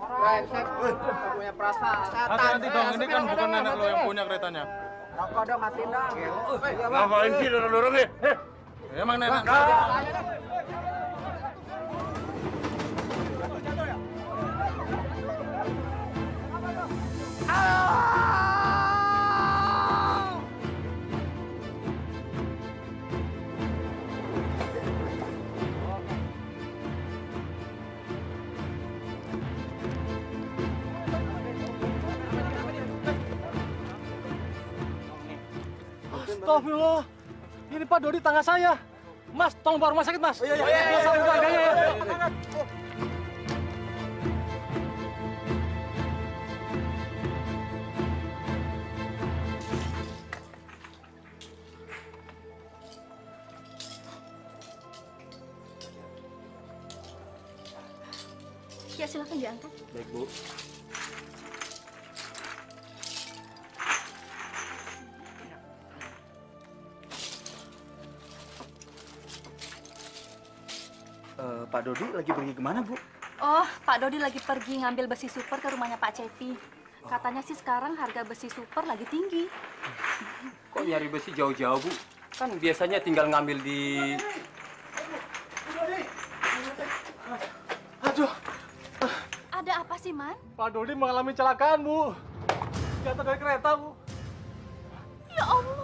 Brengsek, punya perasaan. Hati-hati dong, ini kan bukan nenek lo yang punya keretanya. Rokok dong, matiin dong. Ngapain sih dorong-dorong nih? Emang nenek. Astagfirullah, ini Pak Dodi tangga saya. Mas, tolong bawa rumah sakit, Mas. Iya. Sama keluarganya ya. Ya, silakan diangkat. Baik, Bu. Pak Dodi lagi pergi kemana, Bu? Oh, Pak Dodi lagi pergi ngambil besi super ke rumahnya Pak Cepi. Katanya sih sekarang harga besi super lagi tinggi. Kok nyari besi jauh-jauh, Bu? Kan biasanya tinggal ngambil di... Aduh, Ada apa sih, Man? Pak Dodi mengalami kecelakaan, Bu. Jatuh dari kereta, Bu. Ya Allah.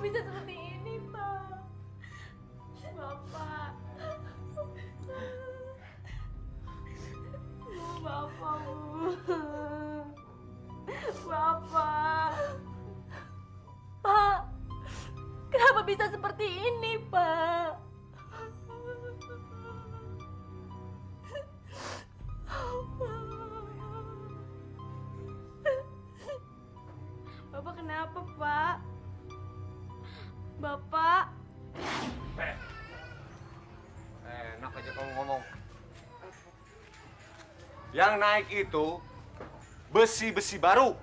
Bisa seperti ini, Pak. Bapak. Bapak, Bu. Bapak. Pak, kenapa bisa seperti ini, Pak? Bapak kenapa, Pak? Bapak. Enak aja kamu ngomong. Yang naik itu besi-besi baru.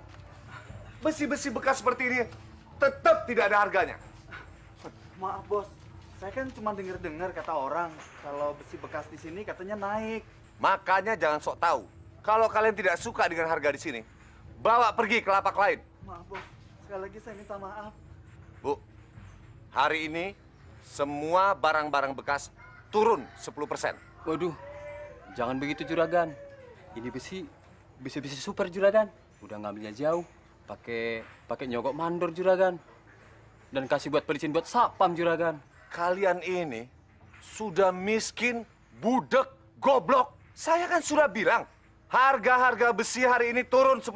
Besi-besi bekas seperti ini tetap tidak ada harganya. Maaf, Bos. Saya kan cuma dengar-dengar kata orang kalau besi bekas di sini katanya naik. Makanya jangan sok tahu. Kalau kalian tidak suka dengan harga di sini, bawa pergi ke lapak lain. Maaf, Bos. Sekali lagi saya minta maaf. Bu, hari ini semua barang-barang bekas turun 10%. Waduh, jangan begitu Juragan. Ini besi super Juragan. Udah ngambilnya jauh, pakai nyogok mandor Juragan. Dan kasih buat pelicin buat sapam Juragan. Kalian ini sudah miskin, budek, goblok. Saya kan sudah bilang, harga-harga besi hari ini turun 10%.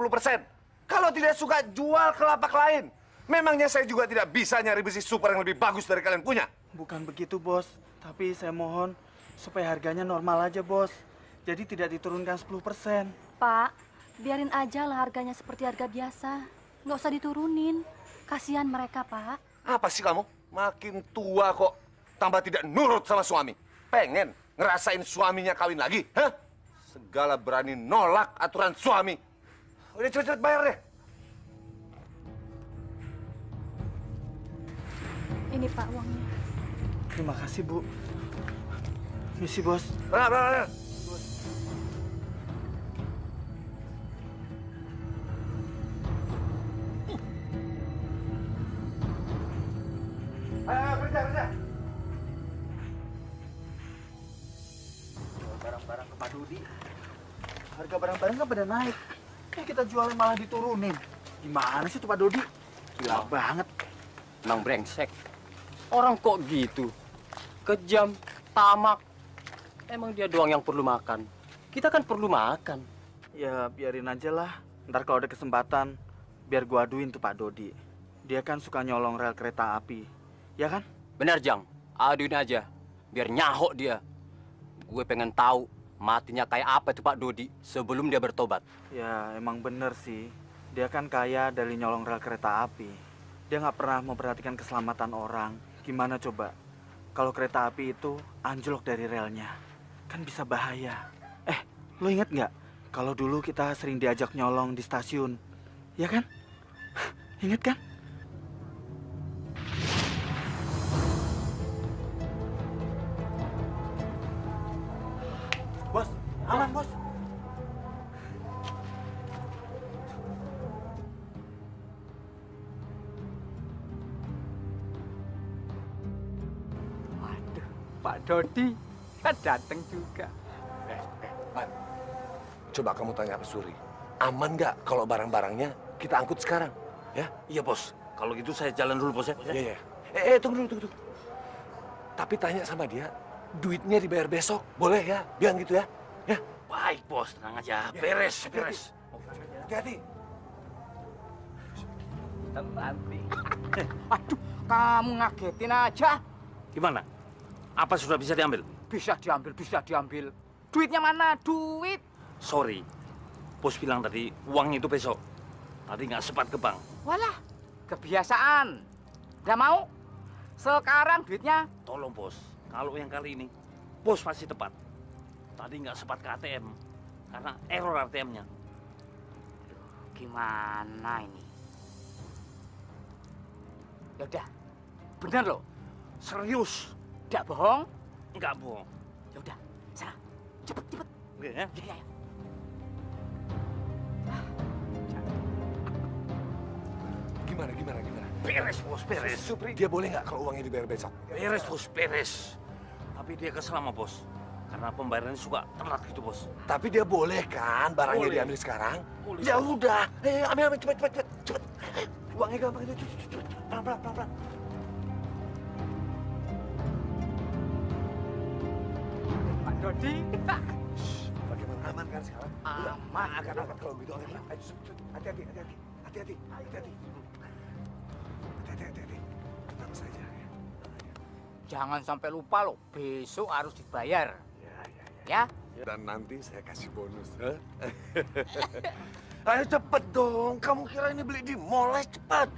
Kalau tidak suka, jual ke lapak lain. Memangnya saya juga tidak bisa nyari besi super yang lebih bagus dari kalian punya? Bukan begitu, Bos. Tapi saya mohon supaya harganya normal aja, Bos. Jadi tidak diturunkan 10%. Pak, biarin aja lah harganya seperti harga biasa. Nggak usah diturunin. Kasihan mereka, Pak. Apa sih kamu? Makin tua kok tambah tidak nurut sama suami. Pengen ngerasain suaminya kawin lagi? Hah? Segala berani nolak aturan suami. Udah cepet-cepet bayar deh. Ini Pak uangnya. Terima kasih, Bu. Misi, Bos. Benar. Ayo, kerja. Jual barang-barang ke Pak Dodi. Harga barang-barang kan pada naik. Kayak kita jualnya malah diturunin. Gimana sih tuh Pak Dodi? Gila banget. Emang brengsek. Orang kok gitu? Kejam, tamak. Emang dia doang yang perlu makan. Kita kan perlu makan. Ya biarin aja lah. Ntar kalau ada kesempatan, biar gua aduin tuh Pak Dodi. Dia kan suka nyolong rel kereta api. Ya kan? Benar, Jang. Aduin aja. Biar nyahok dia. Gue pengen tahu matinya kayak apa itu Pak Dodi sebelum dia bertobat. Ya emang bener sih. Dia kan kaya dari nyolong rel kereta api. Dia nggak pernah memperhatikan keselamatan orang. Gimana coba? Kalau kereta api itu anjlok dari relnya, kan bisa bahaya. Lo inget nggak? Kalau dulu kita sering diajak nyolong di stasiun. Ya kan? Ingat kan? Bos, aman bos. Waduh, Pak Dodi kan datang juga. Man, coba kamu tanya Pak Suri. Aman nggak kalau barang-barangnya kita angkut sekarang? Ya? Iya, Bos. Kalau gitu saya jalan dulu, Bos ya. Iya. Tunggu dulu. Tapi tanya sama dia, duitnya dibayar besok. Boleh ya? Bilang gitu ya. Ya. Baik, Bos. Tenang aja. Beres. Hati-hati. Nanti. Aduh, kamu ngagetin aja. Gimana? Apa sudah bisa diambil? Bisa diambil. Duitnya mana? Duit. Sorry. Bos bilang tadi uang itu besok. Tadi nggak sempat ke bank. Walah, kebiasaan. Nggak mau? Sekarang duitnya. Tolong, Bos. Kalau yang kali ini, Bos pasti tepat. Tadi nggak sempat ke ATM. Karena error ATM-nya. Gimana ini? Yaudah, bener loh. Serius. Nggak bohong? Nggak bohong. Yaudah, sana. Cepet. Oke, ya? Ya. Gimana? Beres, Bos. Beres. Supri, dia boleh nggak kalau uangnya dibayar besok? Beres, Bos. Beres. Tapi dia kesel sama Bos. Karena pembayarannya suka telat gitu, Bos. Tapi dia boleh kan barangnya Boleh. diambil sekarang? Boleh, Ya Bos. udah, ambil cepet. Uangnya gampang itu, cepet. Pelan. Pak Dodi. Bagaimana aman kan sekarang? Aman. Akan kalau gitu. Ayo, cepet. Hati-hati. Tenang saja ya. Jangan sampai lupa loh, besok harus dibayar. Ya. Dan nanti saya kasih bonus. Ayo cepet dong. Kamu kira ini beli di mall? Cepet.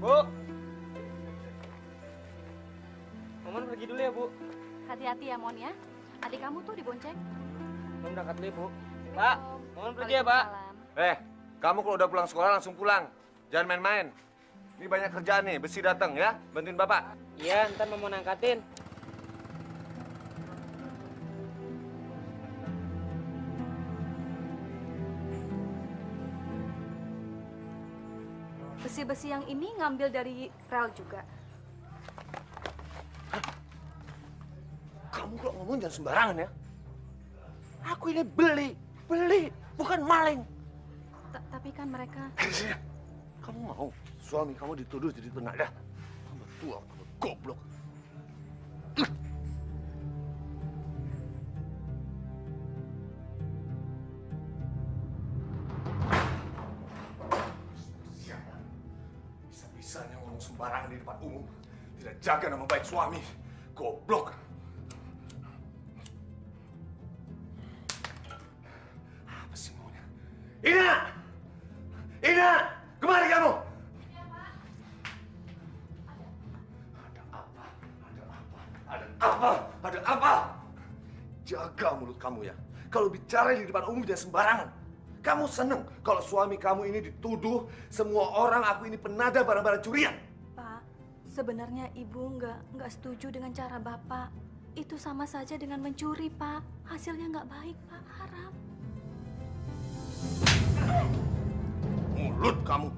Bu. Momon pergi dulu ya, Bu. Hati-hati ya, Mon ya. Adik kamu tuh dibonceng. Momon berangkat dulu ya, Bu. Pak, Momon pergi ya, Pak. Waalaikumsalam. Kamu kalau udah pulang sekolah langsung pulang. Jangan main-main. Ini banyak kerjaan nih, besi datang ya. Bantuin Bapak. Iya, ntar Momon angkatin. Besi-besi yang ini ngambil dari rel juga. Kamu kalau ngomong jangan sembarangan ya. Aku ini beli, bukan maling. Tapi kan mereka... Sini. Kamu mau suami kamu dituduh jadi penadah? Kamu tua, kamu goblok. Sialan. Bisa-bisanya ngomong sembarangan di depan umum. Tidak jaga nama baik suami. Goblok. Apa sih maunya? Ina! Ina! Kemari kamu! Ya, Pak. Ada apa? Ada apa? Ada apa? Ada apa? Jaga mulut kamu ya. Kalau bicara di depan umum jangan sembarangan. Kamu seneng kalau suami kamu ini dituduh semua orang aku ini penada barang-barang curian. Pak, sebenarnya Ibu nggak setuju dengan cara Bapak. Itu sama saja dengan mencuri, Pak. Hasilnya nggak baik, Pak. Haram. Mulut kamu.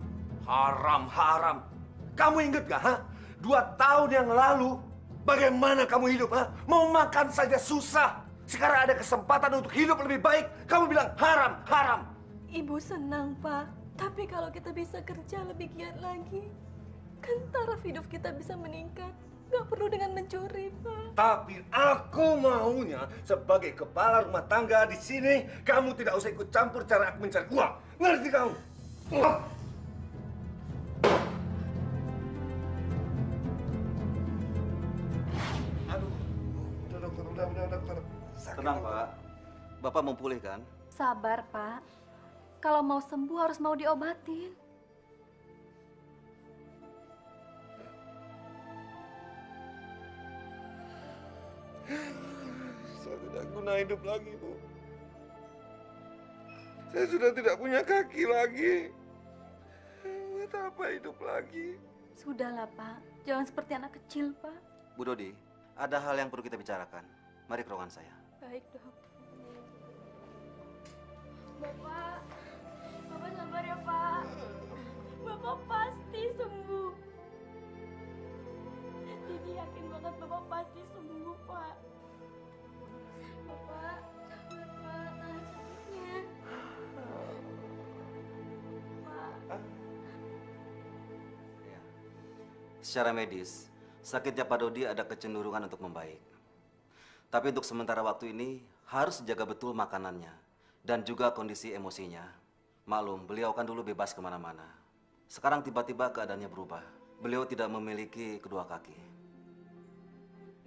Haram. Kamu inget gak, ha? 2 tahun yang lalu, bagaimana kamu hidup, ha? Mau makan saja susah. Sekarang ada kesempatan untuk hidup lebih baik. Kamu bilang haram. Ibu senang, Pak. Tapi kalau kita bisa kerja lebih giat lagi, kan taraf hidup kita bisa meningkat. Nggak perlu dengan mencuri, Pak. Tapi aku maunya sebagai kepala rumah tangga di sini, kamu tidak usah ikut campur cara aku mencari uang. Ngerti kamu? Aduh, udah dokter. Sakit, Tenang, dokter. Pak. Bapak mau pulih kan? Sabar, Pak. Kalau mau sembuh harus mau diobatin. Saya tidak guna hidup lagi, Bu. Saya sudah tidak punya kaki lagi. Buat apa hidup lagi? Sudahlah, Pak. Jangan seperti anak kecil, Pak. Bu Dodi, ada hal yang perlu kita bicarakan. Mari ke ruangan saya. Baik, Dok. Bapak sabar ya, Pak. Bapak pasti sembuh. Didi yakin banget Bapak pasti sembuh, Pak. Bapak, sabar, Pak. Tahan sakitnya. Pak. Ya. Secara medis, sakitnya Pak Dodi ada kecenderungan untuk membaik. Tapi untuk sementara waktu ini harus jaga betul makanannya dan juga kondisi emosinya. Maklum, beliau kan dulu bebas kemana-mana. Sekarang tiba-tiba keadaannya berubah. Beliau tidak memiliki kedua kaki.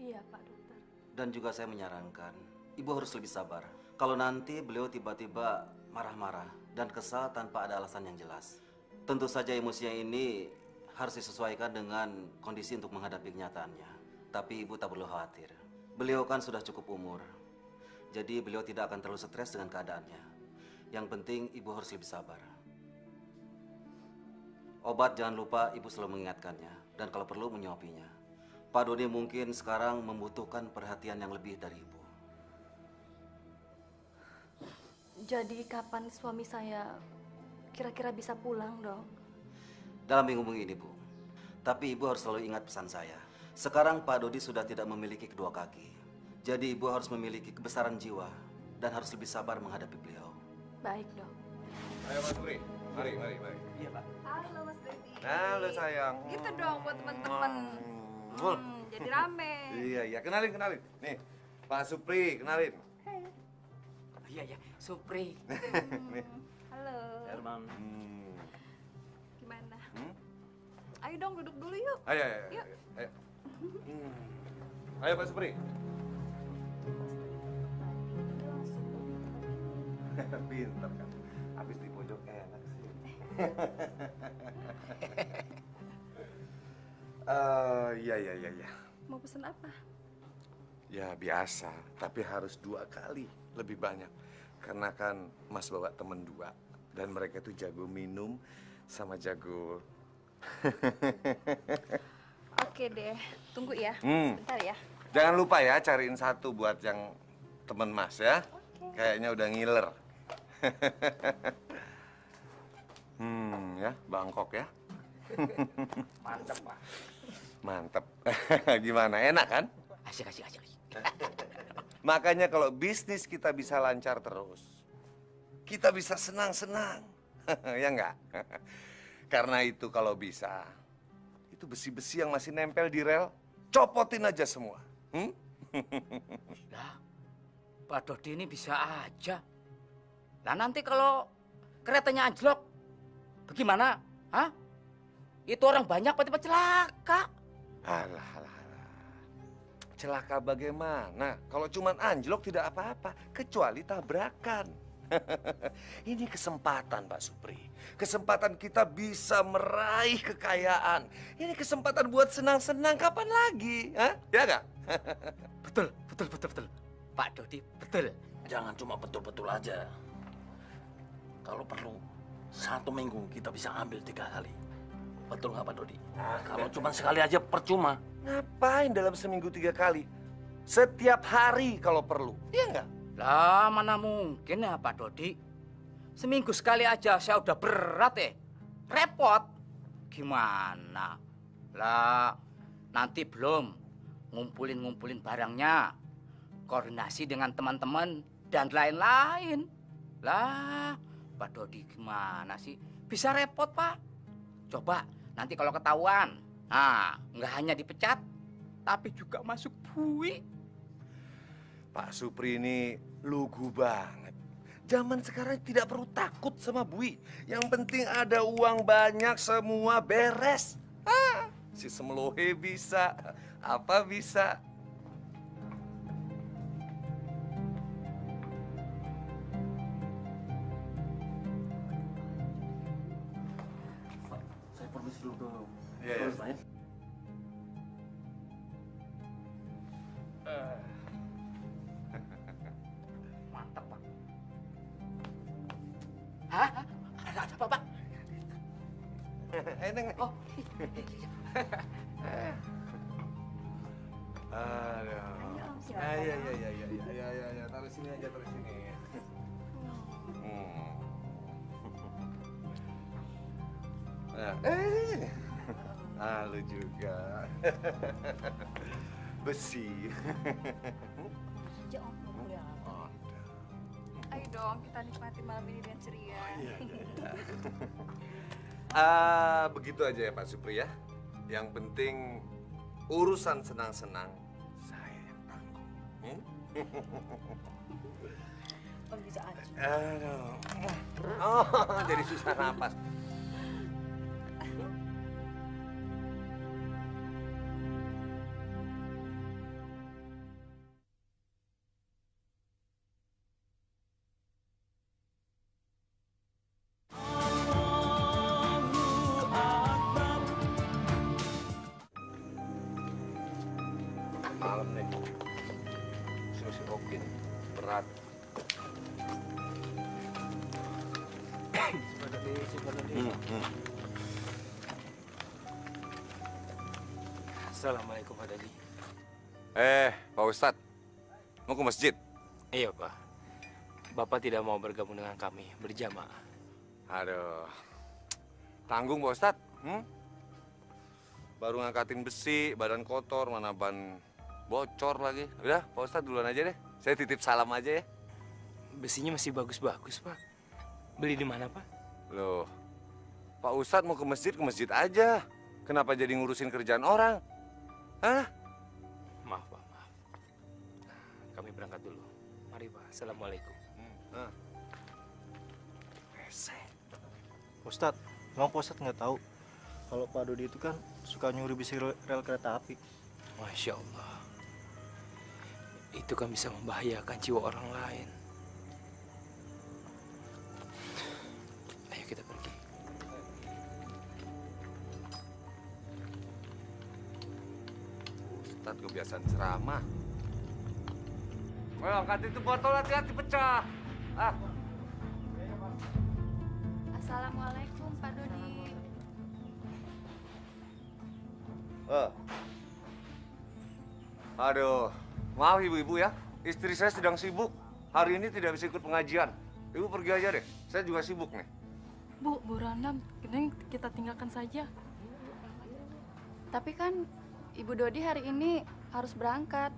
Iya, Pak Dokter. Dan juga saya menyarankan, Ibu harus lebih sabar. Kalau nanti beliau tiba-tiba marah-marah dan kesal tanpa ada alasan yang jelas. Tentu saja emosinya ini harus disesuaikan dengan kondisi untuk menghadapi kenyataannya. Tapi Ibu tak perlu khawatir. Beliau kan sudah cukup umur. Jadi beliau tidak akan terlalu stres dengan keadaannya. Yang penting Ibu harus lebih sabar. Obat jangan lupa Ibu selalu mengingatkannya. Dan kalau perlu menyuapinya. Pak Dodi mungkin sekarang membutuhkan perhatian yang lebih dari Ibu. Jadi kapan suami saya kira-kira bisa pulang, Dok? Dalam minggu ini, Bu. Tapi Ibu harus selalu ingat pesan saya. Sekarang Pak Dodi sudah tidak memiliki kedua kaki. Jadi Ibu harus memiliki kebesaran jiwa dan harus lebih sabar menghadapi beliau. Baik, Dok. Ayo Mas Pri, mari. Iya, Pak. Halo, Mas Baby. Halo sayang. Gitu dong buat teman-teman. Mul. Jadi rame. Iya, kenalin. Nih, Pak Supri, kenalin. Iya, Supri. Nih. Halo. Herman. Gimana? Ayo dong duduk dulu yuk. Ayo. Yuk. Ayo Pak Supri. Pintar kan. Habis di pojok enak sih. Iya. Mau pesen apa? Ya biasa, tapi harus 2 kali lebih banyak. Karena kan Mas bawa temen 2 dan mereka itu jago minum sama jago. Oke deh, tunggu ya. Hmm. Sebentar ya. Jangan lupa ya cariin 1 buat yang temen Mas ya. Kayaknya udah ngiler. Ya, Bangkok ya. Mantap, Pak. Mantep. Gimana, enak kan? Asik. Makanya kalau bisnis kita bisa lancar terus, kita bisa senang-senang. Ya enggak? Karena itu kalau bisa, itu besi-besi yang masih nempel di rel, copotin aja semua. Lah, Pak Dodi ini bisa aja. Lah nanti kalau keretanya anjlok, bagaimana? Hah? Itu orang banyak tiba-tiba celaka. Alah. Celaka bagaimana? Kalau cuman anjlok tidak apa-apa, kecuali tabrakan. Ini kesempatan, Pak Supri. Kesempatan kita bisa meraih kekayaan. Ini kesempatan buat senang-senang, kapan lagi? Hah? Ya nggak? Betul. Pak Dodi, betul. Jangan cuma betul-betul aja. Kalau perlu, 1 minggu kita bisa ambil 3 kali. Betul nggak Pak Dodi? Kalau cuma sekali aja percuma. Ngapain dalam seminggu 3 kali? Setiap hari kalau perlu. Iya nggak? Lah, mana mungkin ya Pak Dodi? Seminggu sekali aja saya udah berat repot. Gimana? Lah, nanti belum ngumpulin barangnya, koordinasi dengan teman-teman dan lain-lain. Lah, Pak Dodi gimana sih? Bisa repot, Pak. Coba nanti kalau ketahuan, nggak hanya dipecat, tapi juga masuk bui. Pak Supri ini lugu banget. Zaman sekarang tidak perlu takut sama bui. Yang penting ada uang banyak, semua beres. Si Semlohe bisa, apa bisa. Saya permisi dulu. Iya. Mantap, Pak. Hah? Ada apa, Pak? Neng. Oh. Aduh. Ya. Taruh sini aja, taruh sini. Lu juga. Besi. Ayo dong, kita nikmati malam ini dengan ceria. Begitu aja ya Pak Supri ya. Yang penting urusan senang-senang saya yang tanggung. Bisa aja. Aduh. Jadi susah napas. Malam nih, susi okin berat. Assalamualaikum Pak Dodi. Pak Ustadz, mau ke masjid? Iya Pak. Bapak tidak mau bergabung dengan kami berjamaah. Aduh, tanggung Pak Ustadz. Baru ngangkatin besi, badan kotor, mana ban bocor lagi. Udah, Pak Ustadz duluan aja deh. Saya titip salam aja ya. Besinya masih bagus-bagus Pak. Beli di mana Pak? Loh, Pak Ustadz mau ke masjid aja. Kenapa jadi ngurusin kerjaan orang? Hah? Maaf Pak, maaf. Kami berangkat dulu. Mari Pak, Assalamualaikum. Ustadz, emang Pak Ustadz nggak tahu kalau Pak Dodi itu kan suka nyuri besi rel kereta api. Masya Allah. Itu kan bisa membahayakan jiwa orang lain. Ayo kita pergi. Ustadz kebiasaan ceramah. Well, angkat itu botol, hati-hati pecah. Assalamualaikum Pak Dodi. Aduh, maaf ibu-ibu ya. Istri saya sedang sibuk. Hari ini tidak bisa ikut pengajian. Ibu pergi aja deh. Saya juga sibuk nih. Bu Rana, kita tinggalkan saja. Tapi kan Ibu Dodi hari ini harus berangkat.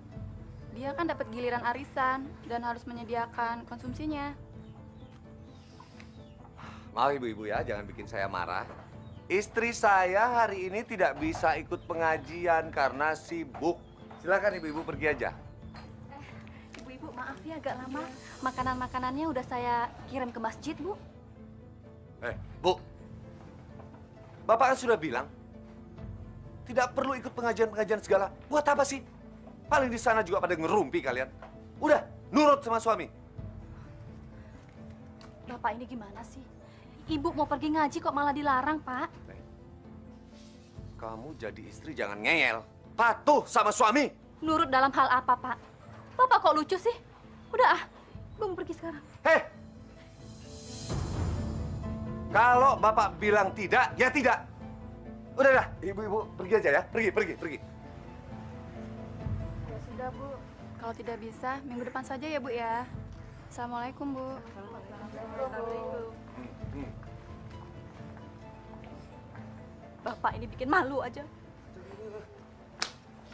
Dia kan dapat giliran arisan dan harus menyediakan konsumsinya. Maaf ibu-ibu ya, jangan bikin saya marah. Istri saya hari ini tidak bisa ikut pengajian karena sibuk. Silakan ibu-ibu pergi aja. Ibu-ibu maaf ya agak lama. Makanan-makanannya udah saya kirim ke masjid, Bu. Bu. Bapak kan sudah bilang tidak perlu ikut pengajian-pengajian segala. Buat apa sih? Paling di sana juga pada ngerumpi kalian. Udah, nurut sama suami. Bapak ini gimana sih? Ibu mau pergi ngaji kok malah dilarang, Pak. Kamu jadi istri jangan ngeyel. Patuh sama suami. Nurut dalam hal apa, Pak? Bapak kok lucu sih? Udah Ibu mau pergi sekarang. Hei! Kalau Bapak bilang tidak, ya tidak. Udah, ibu-ibu pergi aja ya. Pergi. Ya sudah, Bu. Kalau tidak bisa, minggu depan saja ya, Bu ya. Assalamualaikum, Bu. Assalamualaikum. Bapak ini bikin malu aja.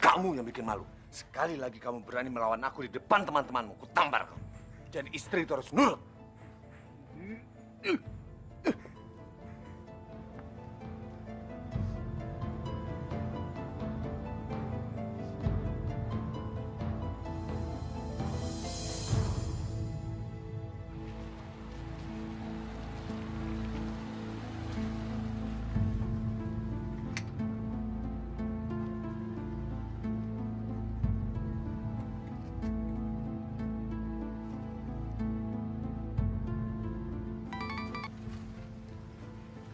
Kamu yang bikin malu. Sekali lagi kamu berani melawan aku di depan teman-temanmu, ku tampar kamu. Jadi istri itu harus nurut.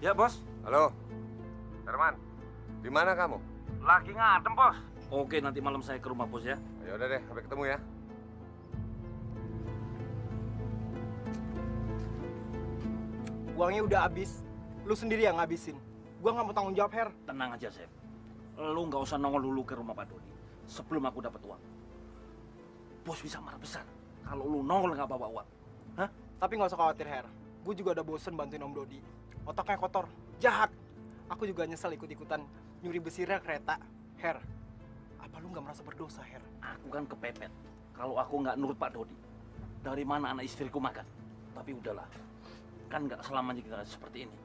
Ya, Bos. Halo, Herman. Di mana kamu? Lagi ngadem, Bos. Oke, nanti malam saya ke rumah, Bos ya. Ya udah deh, sampai ketemu ya. Uangnya udah habis. Lu sendiri yang ngabisin. Gua nggak mau tanggung jawab, Her. Tenang aja, Sep. Lu nggak usah nongol dulu ke rumah Pak Dodi sebelum aku dapat uang. Bos bisa marah besar kalau lu nongol nggak bawa uang. Hah? Tapi nggak usah khawatir, Her. Gue juga udah bosen bantuin Om Dodi. Otaknya kotor, jahat. Aku juga nyesel ikut-ikutan nyuri besi rel kereta. Her, apa lu nggak merasa berdosa, Her? Aku kan kepepet. Kalau aku nggak nurut Pak Dodi, dari mana anak istriku makan? Tapi udahlah, kan nggak selamanya kita seperti ini.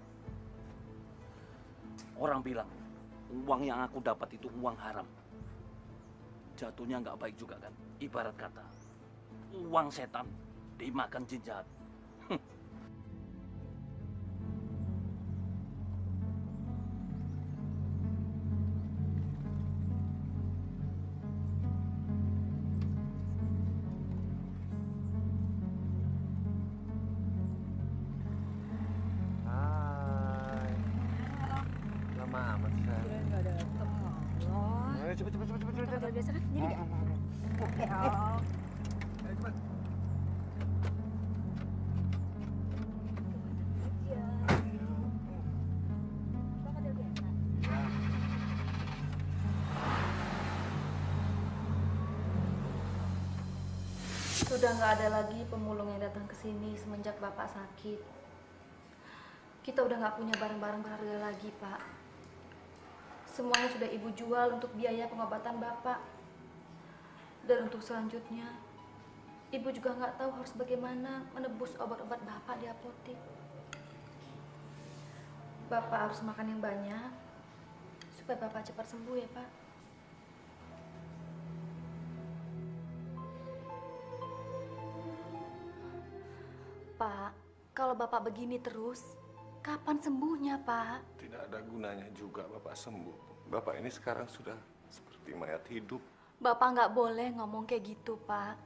Orang bilang, uang yang aku dapat itu uang haram. Jatuhnya nggak baik juga kan? Ibarat kata, uang setan dimakan jin jahat. Sudah nggak ada lagi pemulung yang datang ke sini semenjak Bapak sakit. Kita udah nggak punya barang-barang berharga lagi, Pak. Semuanya sudah Ibu jual untuk biaya pengobatan Bapak. Dan untuk selanjutnya, Ibu juga nggak tahu harus bagaimana menebus obat-obat Bapak di apotek. Bapak harus makan yang banyak supaya Bapak cepat sembuh ya, Pak. Pak, kalau Bapak begini terus, kapan sembuhnya, Pak? Tidak ada gunanya juga Bapak sembuh. Bapak ini sekarang sudah seperti mayat hidup. Bapak nggak boleh ngomong kayak gitu, Pak.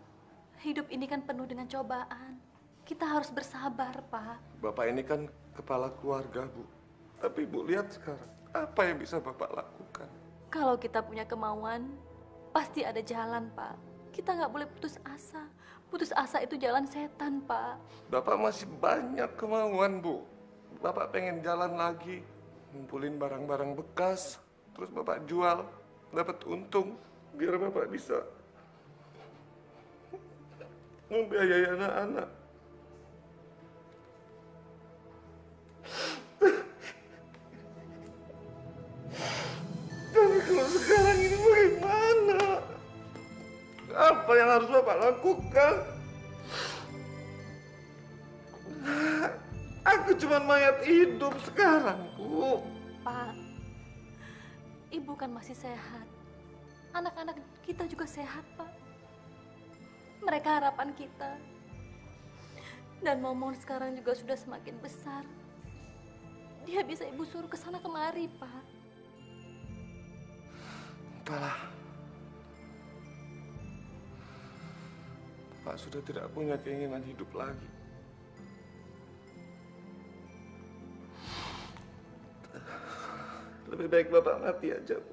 Hidup ini kan penuh dengan cobaan. Kita harus bersabar, Pak. Bapak ini kan kepala keluarga, Bu. Tapi Bu lihat sekarang, apa yang bisa Bapak lakukan? Kalau kita punya kemauan, pasti ada jalan, Pak. Kita nggak boleh putus asa. Putus asa itu jalan setan, Pak. Bapak masih banyak kemauan, Bu. Bapak pengen jalan lagi, ngumpulin barang-barang bekas, terus Bapak jual, dapat untung, biar Bapak bisa membiayai anak-anak. Tapi kalau sekarang ini bagaimana? Apa yang harus Bapak lakukan? Aku cuma mayat hidup sekarang, Bu. Pak, Ibu kan masih sehat. Anak-anak kita juga sehat, Pak. Mereka harapan kita. Dan Momon sekarang juga sudah semakin besar. Dia bisa Ibu suruh ke sana kemari, Pak. Entahlah. Pak sudah tidak punya keinginan hidup lagi. Lebih baik Bapak mati aja, Bu.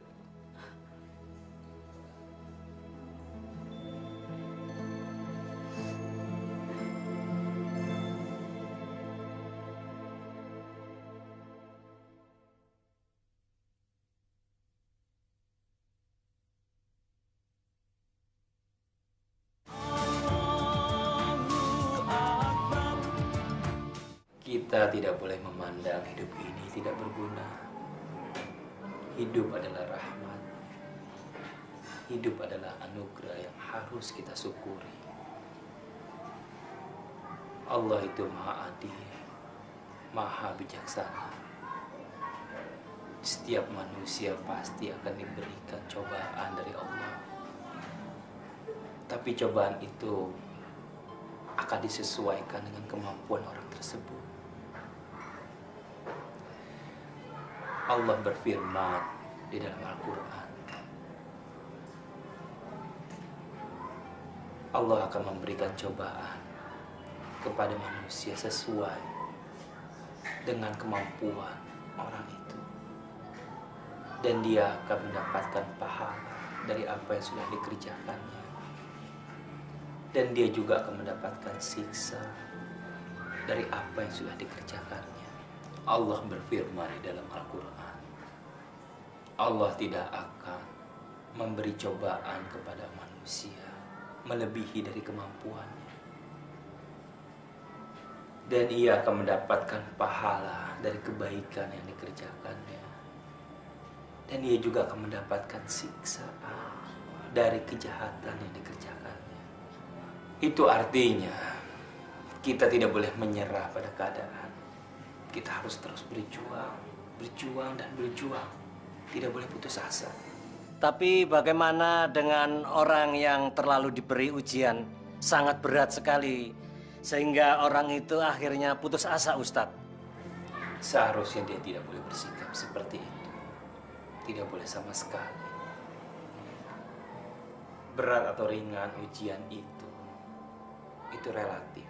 Kita tidak boleh memandang hidup ini tidak berguna. Hidup adalah rahmat. Hidup adalah anugerah yang harus kita syukuri. Allah itu Maha Adil, Maha Bijaksana. Setiap manusia pasti akan diberikan cobaan dari Allah. Tapi cobaan itu akan disesuaikan dengan kemampuan orang tersebut. Allah berfirman di dalam Al-Quran, Allah akan memberikan cobaan kepada manusia sesuai dengan kemampuan orang itu. Dan dia akan mendapatkan pahala dari apa yang sudah dikerjakannya. Dan dia juga akan mendapatkan siksa dari apa yang sudah dikerjakannya. Allah berfirman di dalam Al-Quran, Allah tidak akan memberi cobaan kepada manusia melebihi dari kemampuannya. Dan ia akan mendapatkan pahala dari kebaikan yang dikerjakannya. Dan ia juga akan mendapatkan siksaan dari kejahatan yang dikerjakannya. Itu artinya kita tidak boleh menyerah pada keadaan. Kita harus terus berjuang, berjuang dan berjuang. Tidak boleh putus asa. Tapi bagaimana dengan orang yang terlalu diberi ujian sangat berat sekali sehingga orang itu akhirnya putus asa, Ustadz? Seharusnya dia tidak boleh bersikap seperti itu. Tidak boleh sama sekali. Berat atau ringan ujian itu relatif.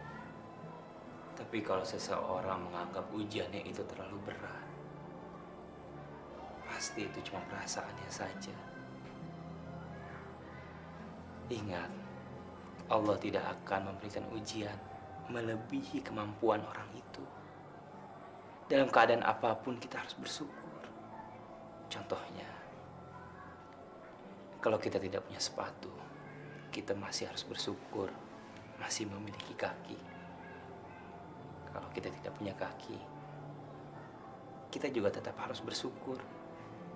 Tapi kalau seseorang menganggap ujiannya itu terlalu berat, pasti itu cuma perasaannya saja. Ingat, Allah tidak akan memberikan ujian melebihi kemampuan orang itu. Dalam keadaan apapun kita harus bersyukur. Contohnya, kalau kita tidak punya sepatu, kita masih harus bersyukur masih memiliki kaki. Kalau kita tidak punya kaki, kita juga tetap harus bersyukur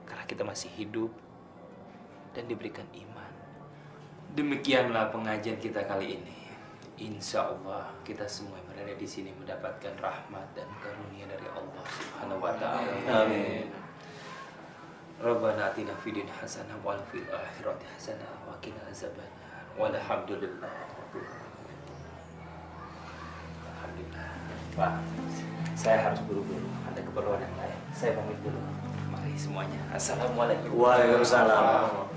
karena kita masih hidup dan diberikan iman. Demikianlah pengajian kita kali ini. Insya Allah kita semua yang berada di sini mendapatkan rahmat dan karunia dari Allah Subhanahu wa Ta'ala. Amin. Rabbana atina fid dunya hasanah wa fil akhirati hasanah wa qina azabannar. Walhamdulillah. Alhamdulillah. Pak, saya harus buru-buru. Ada keperluan yang lain. Saya pamit dulu. Mari semuanya. Assalamualaikum. Waalaikumsalam.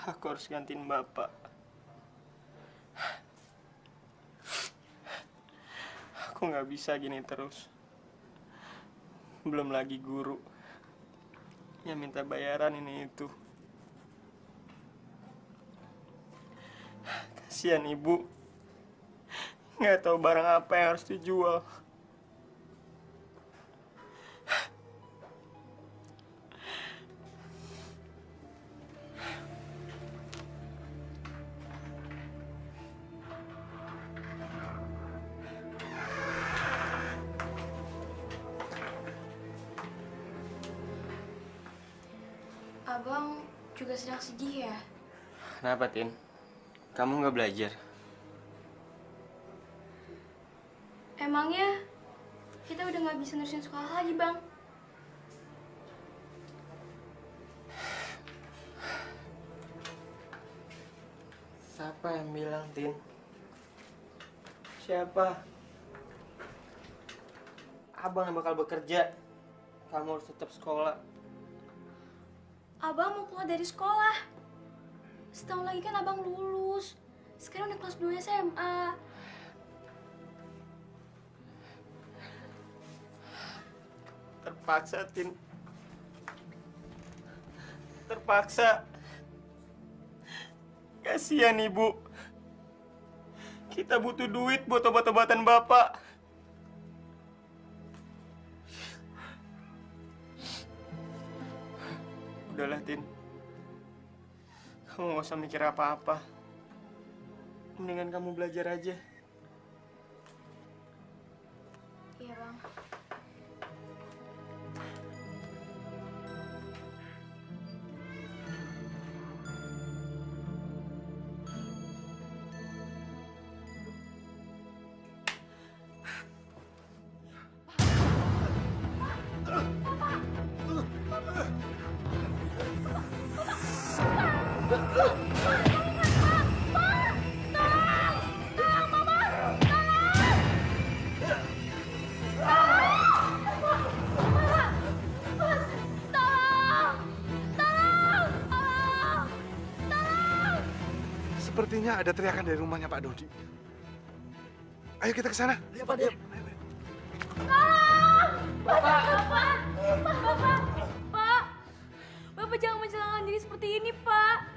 Aku harus gantiin Bapak. Aku nggak bisa gini terus. Belum lagi guru yang minta bayaran ini itu. Kasihan ibu, nggak tahu barang apa yang harus dijual. Abang juga sedang sedih ya? Kenapa, Tin? Kamu nggak belajar? Emangnya kita udah nggak bisa nerusin sekolah lagi, Bang? Siapa yang bilang, Tin? Siapa? Abang yang bakal bekerja. Kamu harus tetap sekolah. Abang mau keluar dari sekolah. Setahun lagi kan abang lulus. Sekarang udah kelas 2 SMA. Terpaksa, Tin. Terpaksa. Kasihan Ibu. Kita butuh duit buat obat-obatan Bapak. Udahlah, Tin. Kamu nggak usah mikir apa-apa. Mendingan kamu belajar aja. Iya, Bang. Sepertinya ada teriakan dari rumahnya Pak Dodi. Ayo kita ke sana. Ayo, Pak. Ayo. Bapak jangan mencelakakan diri seperti ini, Pak.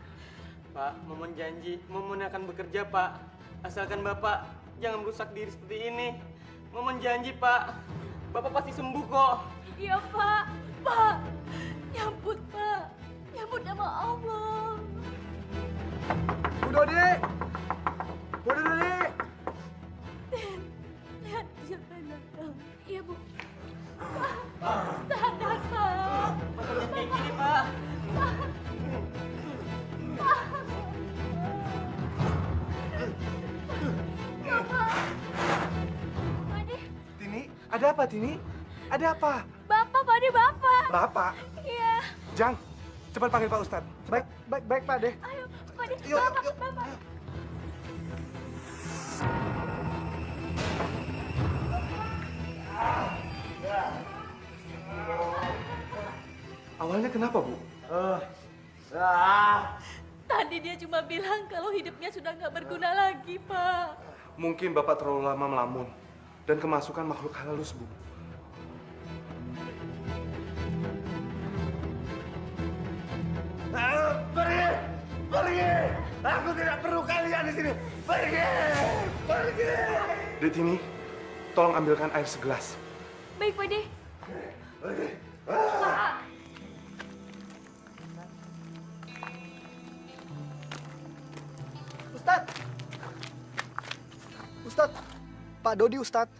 Pak, Momon janji, Momon akan bekerja, Pak. Asalkan Bapak jangan merusak diri seperti ini. Momon janji, Pak. Bapak pasti sembuh kok. Iya, Pak. Pak, nyambut, Pak. Nyambut nama Allah. Bu Dodi! Bu Dodi! Lihat siapa yang datang. Iya, Bu. Pak, sadar, Pak. Bapak kayak gini, Pak. Tini, ada apa Tini? Ada apa? Bapak, Pak De, Bapak. Bapak? Iya. Jang, cepat panggil Pak Ustadz. Baik Pak De. Ayo, Pak De. Yuk, Bapak, yuk. Bapak. Awalnya kenapa, Bu? Tadi dia cuma bilang kalau hidupnya sudah nggak berguna lagi, Pak. Mungkin Bapak terlalu lama melamun dan kemasukan makhluk halus, Bu. Pergi! Pergi! Aku tidak perlu kalian di sini. Pergi! Pergi! Detini, tolong ambilkan air segelas. Baik, Pak De. Pergi! Pak. Ustadz, Pak Dodi Ustadz.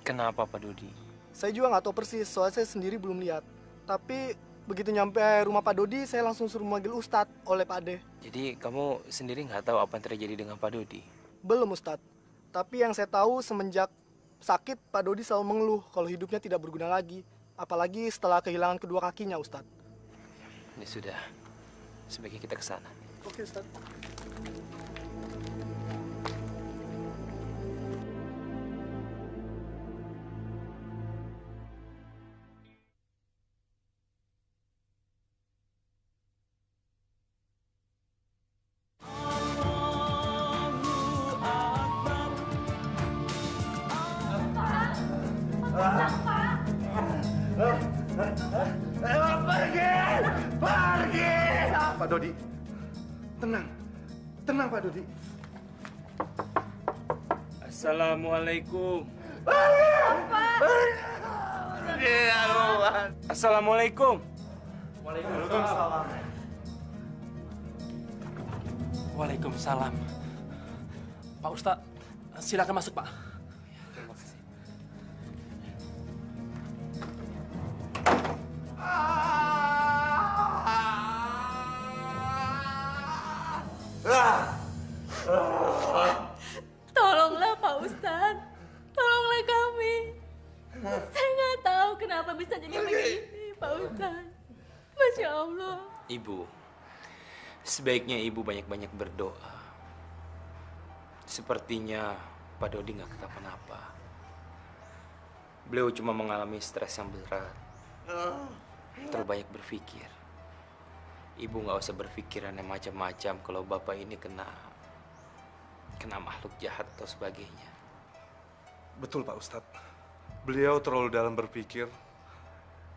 Kenapa, Pak Dodi? Saya juga nggak tahu persis, soalnya saya sendiri belum lihat. Tapi begitu nyampe rumah Pak Dodi, saya langsung suruh manggil Ustadz oleh Pak De. Jadi kamu sendiri nggak tahu apa yang terjadi dengan Pak Dodi? Belum Ustadz. Tapi yang saya tahu semenjak sakit, Pak Dodi selalu mengeluh kalau hidupnya tidak berguna lagi. Apalagi setelah kehilangan kedua kakinya, Ustadz. Ya sudah, sebaiknya kita ke sana. Oke, Ustadz. Pergi! Pergi! Pak Dodi, tenang. Tenang, Pak Dodi. Assalamualaikum. Pak! Assalamualaikum. Waalaikumsalam. Waalaikumsalam. Pak Ustadz, silakan masuk, Pak. kenapa bisa jadi begini, Pak Ustadz? Masya Allah. Ibu, sebaiknya ibu banyak-banyak berdoa. Sepertinya Pak Dodi nggak kenapa-napa. Beliau cuma mengalami stres yang berat. Terlalu banyak berpikir. Ibu nggak usah berpikiran yang macam-macam kalau bapak ini kena makhluk jahat atau sebagainya. Betul Pak Ustadz. Beliau terlalu dalam berpikir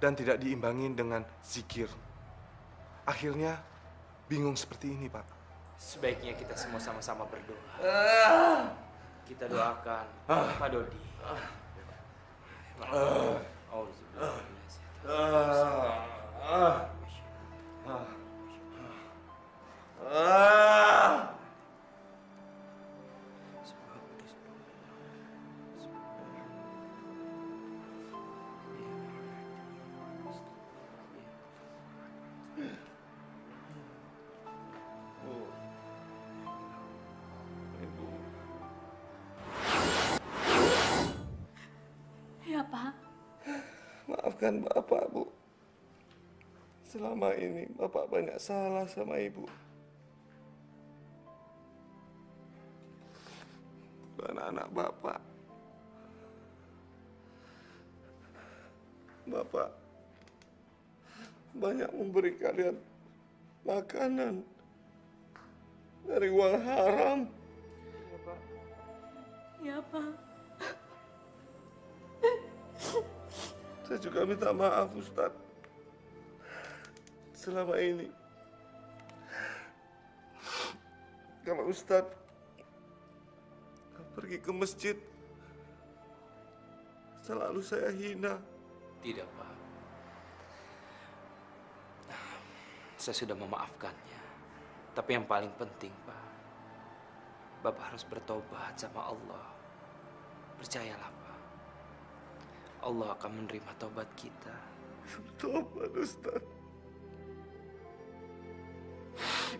dan tidak diimbangi dengan zikir. Akhirnya bingung seperti ini, Pak. Sebaiknya kita semua sama-sama berdoa. Kita doakan Pak Dodi. Ya, Pak. Maafkan Bapak, Bu. Selama ini Bapak banyak salah sama Ibu. Bukan anak Bapak. Bapak banyak memberi kalian makanan dari uang haram. Ya, Pak. Saya juga minta maaf, Ustadz. Selama ini, kalau Ustadz pergi ke masjid, selalu saya hina. Tidak, Pak. Saya sudah memaafkannya. Tapi yang paling penting, Pak, Bapak harus bertobat sama Allah. Percayalah, Pak. Allah akan menerima tobat kita. Bertobat, Ustadz.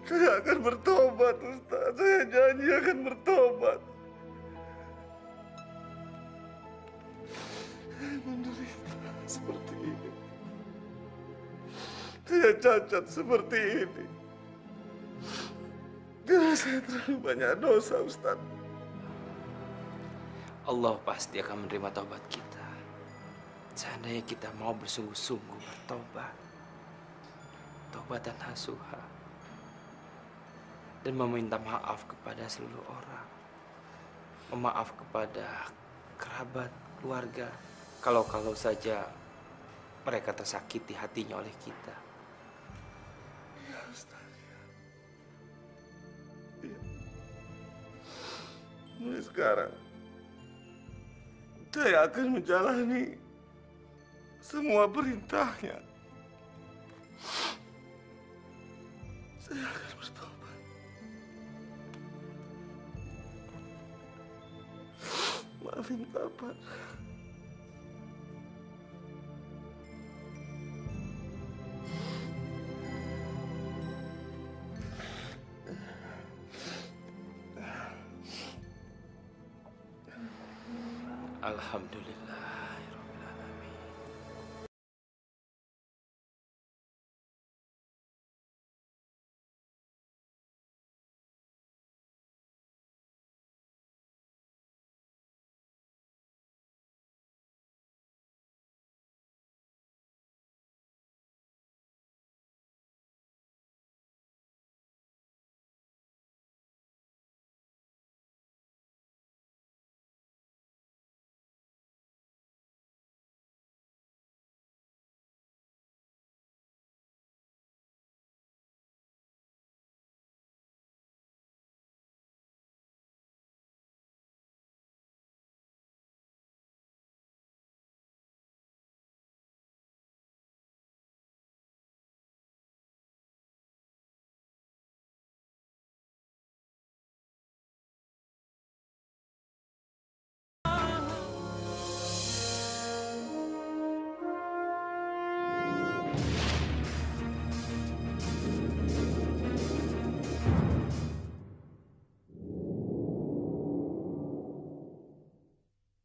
Saya akan bertobat, Ustadz. Saya janji akan bertobat. Saya menderita seperti ini. Saya cacat seperti ini. Karena saya terlalu banyak dosa, Ustadz. Allah pasti akan menerima tobat kita. Seandainya kita mau bersungguh-sungguh bertobat. Tobatan nasuha. Dan meminta maaf kepada seluruh orang. Memaaf kepada kerabat, keluarga. Kalau saja mereka tersakiti hatinya oleh kita. Ya, Ustaz. Ya. Mulai sekarang, saya akan menjalani semua perintahnya. Saya akan bertobat. Maafin Bapak. Alhamdulillah.